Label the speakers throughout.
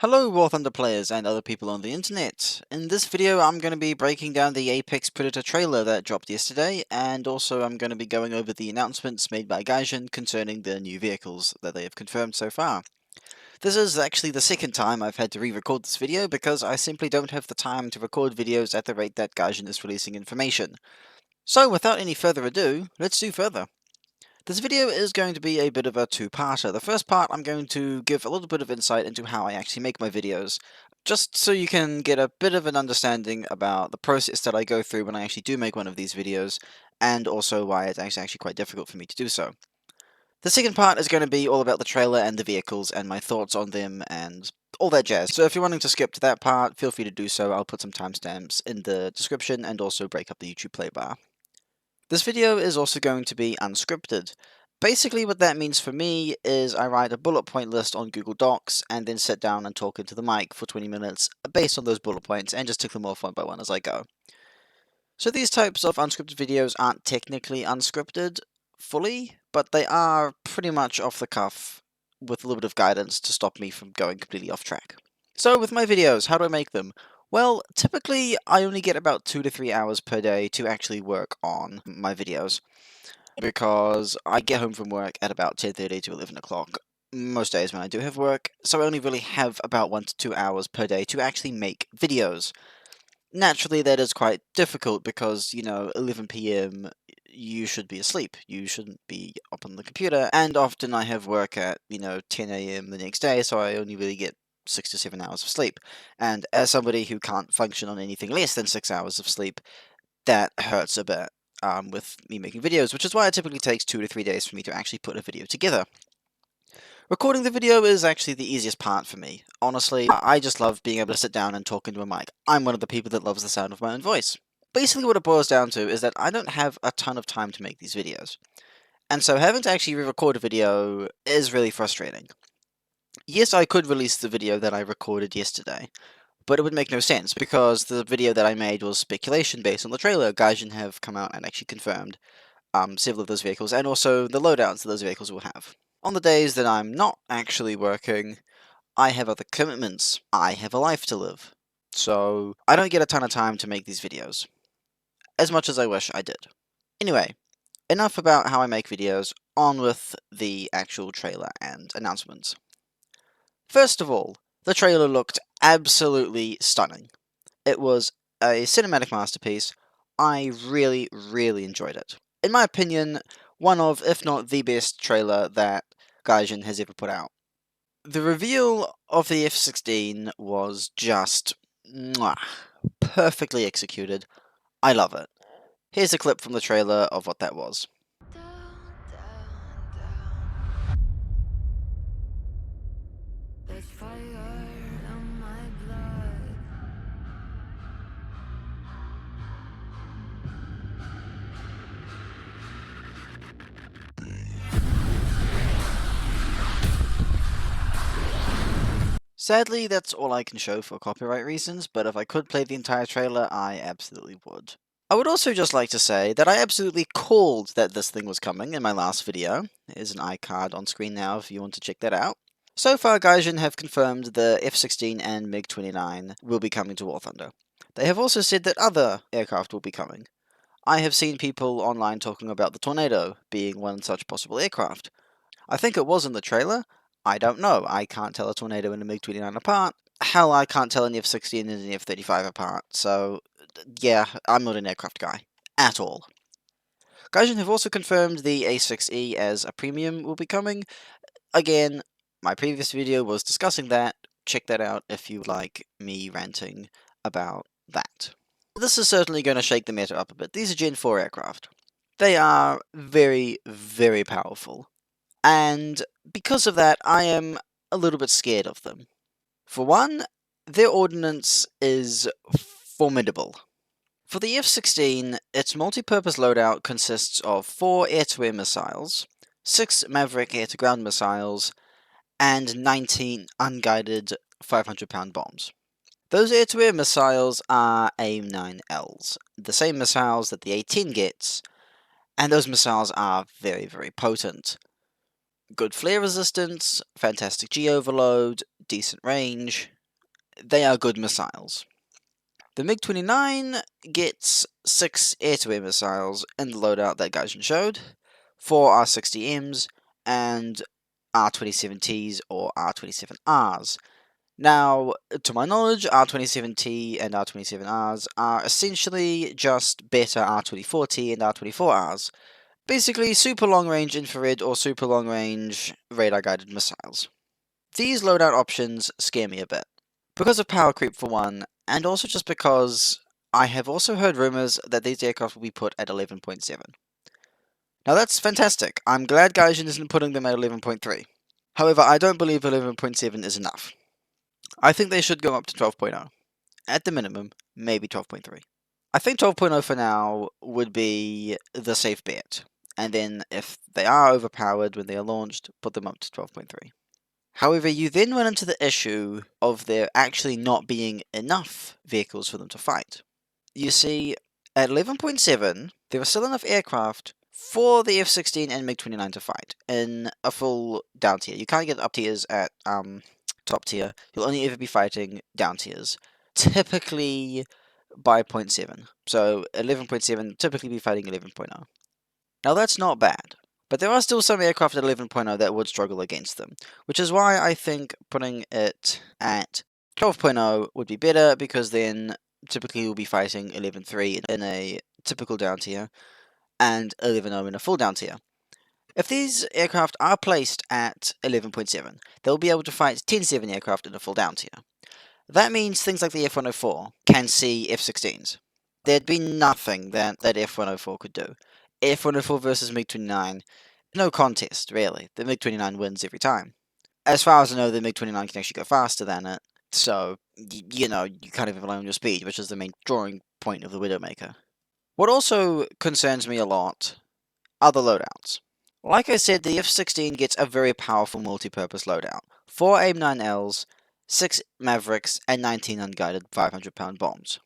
Speaker 1: Hello War Thunder players and other people on the internet. In this video I'm going to be breaking down the Apex Predator trailer that dropped yesterday, and also I'm going to be going over the announcements made by Gaijin concerning the new vehicles that they have confirmed so far. This is actually the second time I've had to re-record this video because I simply don't have the time to record videos at the rate that Gaijin is releasing information. So without any further ado, let's do further. This video is going to be a bit of a two-parter. The first part I'm going to give a little bit of insight into how I actually make my videos, just so you can get a bit of an understanding about the process that I go through when I actually do make one of these videos, and also why it's actually quite difficult for me to do so. The second part is going to be all about the trailer and the vehicles and my thoughts on them and all that jazz. So if you're wanting to skip to that part, feel free to do so. I'll put some timestamps in the description and also break up the YouTube play bar. This video is also going to be unscripted. Basically what that means for me is I write a bullet point list on Google Docs and then sit down and talk into the mic for 20 minutes based on those bullet points and just tick them off one by one as I go. So these types of unscripted videos aren't technically unscripted fully, but they are pretty much off the cuff with a little bit of guidance to stop me from going completely off track. So with my videos, how do I make them? Well, typically I only get about 2 to 3 hours per day to actually work on my videos, because I get home from work at about 10:30 to 11 o'clock most days when I do have work, so I only really have about 1 to 2 hours per day to actually make videos. Naturally, that is quite difficult because, 11 PM, you should be asleep. You shouldn't be up on the computer, and often I have work at, 10 AM the next day, so I only really get 6 to 7 hours of sleep. And as somebody who can't function on anything less than 6 hours of sleep, that hurts a bit with me making videos, which is why it typically takes 2 to 3 days for me to actually put a video together. Recording the video is actually the easiest part for me. Honestly, I just love being able to sit down and talk into a mic. I'm one of the people that loves the sound of my own voice. Basically what it boils down to is that I don't have a ton of time to make these videos. And so having to actually re-record a video is really frustrating. Yes, I could release the video that I recorded yesterday, but it would make no sense because the video that I made was speculation based on the trailer. Gaijin have come out and actually confirmed several of those vehicles, and also the loadouts that those vehicles will have. On the days that I'm not actually working, I have other commitments. I have a life to live. So I don't get a ton of time to make these videos, as much as I wish I did. Anyway, enough about how I make videos, on with the actual trailer and announcements. First of all, the trailer looked absolutely stunning. It was a cinematic masterpiece. I really, really enjoyed it. In my opinion, one of, if not the best trailer that Gaijin has ever put out. The reveal of the F16 was just perfectly executed. I love it. Here's a clip from the trailer of what that was. There's fire in my blood. Sadly, that's all I can show for copyright reasons, but if I could play the entire trailer, I absolutely would. I would also just like to say that I absolutely called that this thing was coming in my last video. There's an iCard on screen now if you want to check that out. So far, Gaijin have confirmed the F16 and MiG-29 will be coming to War Thunder. They have also said that other aircraft will be coming. I have seen people online talking about the Tornado being one such possible aircraft. I think it was in the trailer. I don't know. I can't tell a Tornado and a MiG-29 apart. Hell, I can't tell an F-16 and an F-35 apart, so yeah, I'm not an aircraft guy. At all. Gaijin have also confirmed the A6E as a premium will be coming. Again, my previous video was discussing that. Check that out if you like me ranting about that. This is certainly going to shake the meta up a bit. These are Gen 4 aircraft. They are very, very powerful. And because of that, I am a little bit scared of them. For one, their ordnance is formidable. For the F-16, its multi-purpose loadout consists of 4 air-to-air missiles, 6 Maverick air-to-ground missiles, and 19 unguided 500-pound bombs. Those air-to-air missiles are AIM-9Ls, the same missiles that the A-10 gets, and those missiles are very, very potent. good flare resistance, fantastic G-overload, decent range. They are good missiles. The MiG-29 gets 6 air-to-air missiles in the loadout that Gaijin showed, 4 R-60Ms, and R-27Ts or R-27Rs. Now, to my knowledge, R-27T and R-27Rs are essentially just better R-24T and R-24Rs. Basically, super long-range infrared or super long-range radar-guided missiles. These loadout options scare me a bit. Because of power creep for one, and also just because I have also heard rumors that these aircraft will be put at 11.7. Now that's fantastic. I'm glad Gaijin isn't putting them at 11.3. However, I don't believe 11.7 is enough. I think they should go up to 12.0. At the minimum, maybe 12.3. I think 12.0 for now would be the safe bet. And then if they are overpowered when they are launched, put them up to 12.3. However, you then run into the issue of there actually not being enough vehicles for them to fight. You see, at 11.7, there are still enough aircraft for the F16 and MiG-29 to fight in a full down tier. You can't get up tiers at top tier. You'll only ever be fighting down tiers, typically by 0.7. So 11.7, typically be fighting 11.0. Now that's not bad. But there are still some aircraft at 11.0 that would struggle against them, which is why I think putting it at 12.0 would be better, because then typically you'll be fighting 11.3 in a typical down tier, and 11.0 in a full down tier. If these aircraft are placed at 11.7, they'll be able to fight 10.7 aircraft in a full down tier. That means things like the F-104 can see F-16s. There'd be nothing that F-104 could do. F-104 versus MiG-29, no contest, really. The MiG-29 wins every time. As far as I know, the MiG-29 can actually go faster than it, so, you kind of rely on your speed, which is the main drawing point of the Widowmaker. What also concerns me a lot are the loadouts. Like I said, the F-16 gets a very powerful multi-purpose loadout. 4 AIM-9Ls, 6 Mavericks, and 19 unguided 500-pound bombs.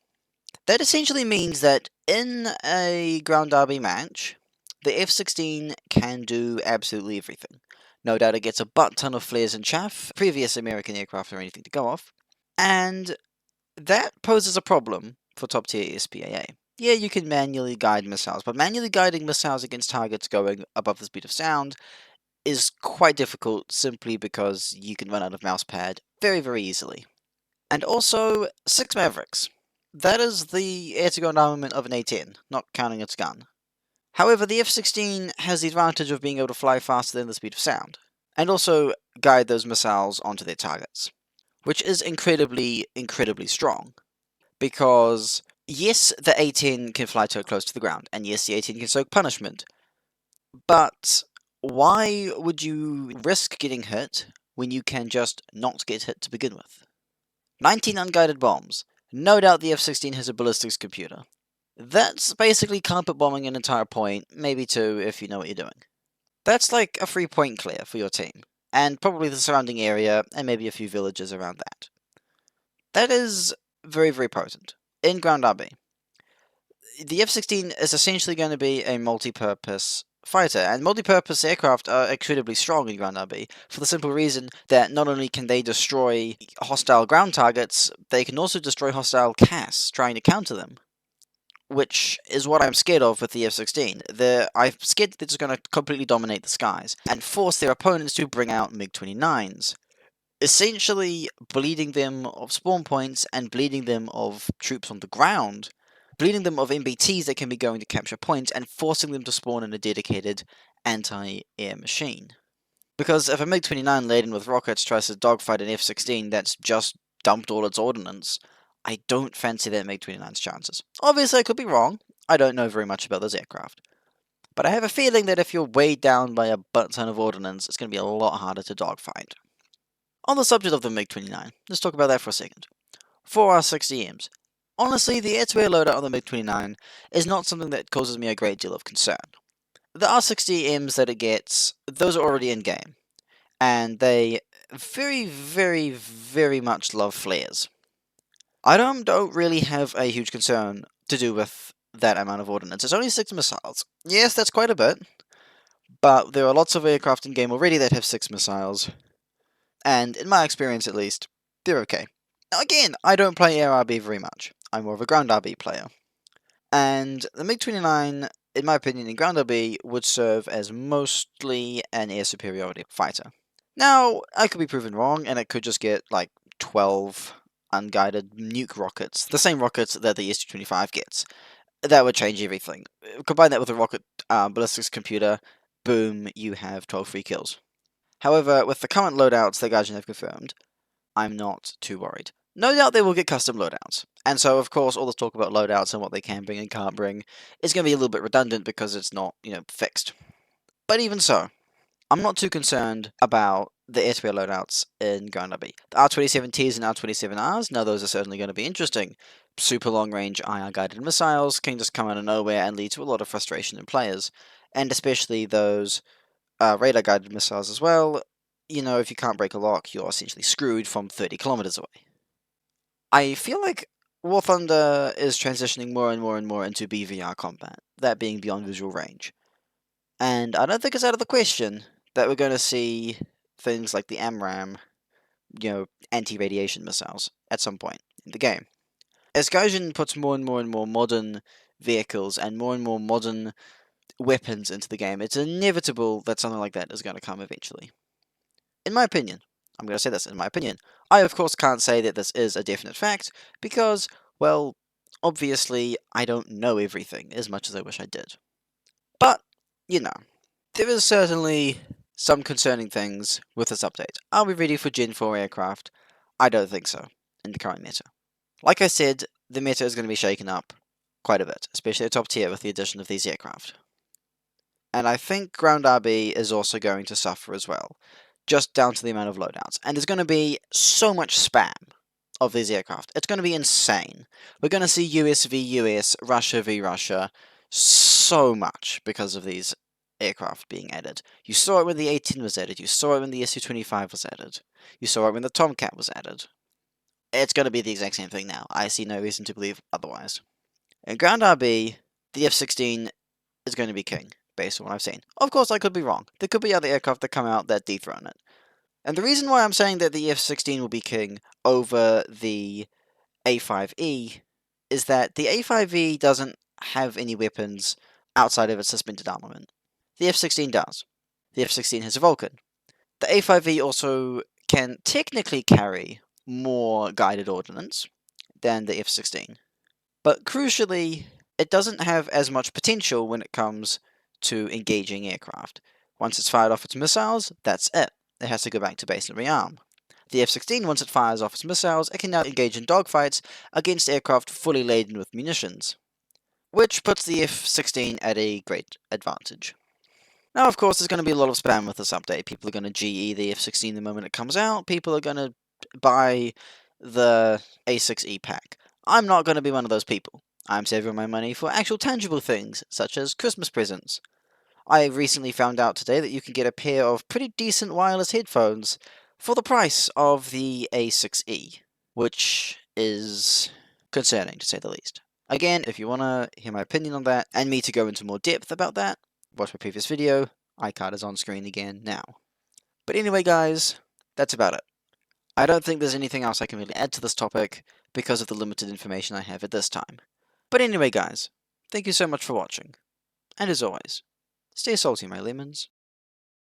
Speaker 1: That essentially means that in a ground derby match, the F-16 can do absolutely everything. No doubt it gets a butt ton of flares and chaff, previous American aircraft or anything to go off, and that poses a problem for top tier SPAA. Yeah, you can manually guide missiles, but manually guiding missiles against targets going above the speed of sound is quite difficult, simply because you can run out of mousepad very, very easily. And also, 6 Mavericks. That is the air-to-ground armament of an A-10, not counting its gun. However, the F-16 has the advantage of being able to fly faster than the speed of sound, and also guide those missiles onto their targets, which is incredibly, incredibly strong. Because, yes, the A-10 can fly so close to the ground, and yes, the A-10 can soak punishment, but why would you risk getting hit when you can just not get hit to begin with? 19 unguided bombs. No doubt the F-16 has a ballistics computer. That's basically carpet bombing an entire point, maybe 2 if you know what you're doing. That's like a 3-point clear for your team, and probably the surrounding area, and maybe a few villages around that. That is very, very potent. In Ground RB, the F-16 is essentially going to be a multi-purpose fighter, and multi-purpose aircraft are incredibly strong in Ground RB, for the simple reason that not only can they destroy hostile ground targets, they can also destroy hostile CAS trying to counter them. Which is what I'm scared of with the F-16. I'm scared that they're just going to completely dominate the skies, and force their opponents to bring out MiG-29s. Essentially bleeding them of spawn points, and bleeding them of troops on the ground. Bleeding them of MBTs that can be going to capture points, and forcing them to spawn in a dedicated anti-air machine. Because if a MiG-29 laden with rockets tries to dogfight an F-16 that's just dumped all its ordnance, I don't fancy that MiG-29's chances. Obviously, I could be wrong. I don't know very much about those aircraft. But I have a feeling that if you're weighed down by a butt ton of ordnance, it's going to be a lot harder to dogfight. On the subject of the MiG-29, let's talk about that for a second. 4 R-60Ms. Honestly, the air-to-air loadout on the MiG-29 is not something that causes me a great deal of concern. The R-60Ms that it gets, those are already in-game, and they very, very, very much love flares. I don't really have a huge concern to do with that amount of ordnance. It's only 6 missiles. Yes, that's quite a bit, but there are lots of aircraft in game already that have 6 missiles, and in my experience at least, they're okay. Now again, I don't play air RB very much. I'm more of a ground RB player. And the MiG-29, in my opinion, in ground RB, would serve as mostly an air superiority fighter. Now, I could be proven wrong, and it could just get, like, 12 unguided nuke rockets, the same rockets that the S-225 gets. That would change everything. Combine that with a rocket ballistics computer, boom, you have 12 free kills. However, with the current loadouts that Gaijin have confirmed, I'm not too worried. No doubt they will get custom loadouts. And so, of course, all this talk about loadouts and what they can bring and can't bring is going to be a little bit redundant because it's not, fixed. But even so, I'm not too concerned about the air-to-air loadouts in Ground RB. The R-27Ts and R-27Rs, now those are certainly going to be interesting. Super long-range IR-guided missiles can just come out of nowhere and lead to a lot of frustration in players. And especially those radar-guided missiles as well. If you can't break a lock, you're essentially screwed from 30 kilometers away. I feel like War Thunder is transitioning more and more and more into BVR combat, that being beyond visual range. And I don't think it's out of the question that we're going to see things like the AMRAAM, anti-radiation missiles, at some point in the game. As Gaijin puts more and more and more modern vehicles and more modern weapons into the game, it's inevitable that something like that is going to come eventually. In my opinion, I'm going to say this, in my opinion. I, of course, can't say that this is a definite fact, because, well, obviously, I don't know everything as much as I wish I did. But, there is certainly some concerning things with this update. Are we ready for Gen 4 aircraft? I don't think so, in the current meta. Like I said, the meta is going to be shaken up quite a bit, especially at top tier with the addition of these aircraft. And I think Ground RB is also going to suffer as well, just down to the amount of loadouts. And there's going to be so much spam of these aircraft. It's going to be insane. We're going to see US v US, Russia v Russia, so much because of these aircraft being added. You saw it when the A-10 was added. You saw it when the Su-25 was added. You saw it when the Tomcat was added. It's going to be the exact same thing now. I see no reason to believe otherwise. In Ground RB, the F-16 is going to be king, based on what I've seen. Of course, I could be wrong. There could be other aircraft that come out that dethrone it. And the reason why I'm saying that the F-16 will be king over the A5E is that the A5E doesn't have any weapons outside of its suspended armament. The F-16 does. The F-16 has a Vulcan. The A5E also can technically carry more guided ordnance than the F-16. But crucially, it doesn't have as much potential when it comes to engaging aircraft. Once it's fired off its missiles, that's it. It has to go back to base and rearm. The F-16, once it fires off its missiles, it can now engage in dogfights against aircraft fully laden with munitions, which puts the F-16 at a great advantage. Now, of course, there's going to be a lot of spam with this update. People are going to GE the F-16 the moment it comes out. People are going to buy the A6E pack. I'm not going to be one of those people. I'm saving my money for actual tangible things, such as Christmas presents. I recently found out today that you can get a pair of pretty decent wireless headphones for the price of the A6E, which is concerning, to say the least. Again, if you want to hear my opinion on that, and me to go into more depth about that, watch my previous video. iCard is on screen again now. But anyway, guys, that's about it. I don't think there's anything else I can really add to this topic because of the limited information I have at this time. But anyway, guys, thank you so much for watching. And as always, stay salty, my lemons.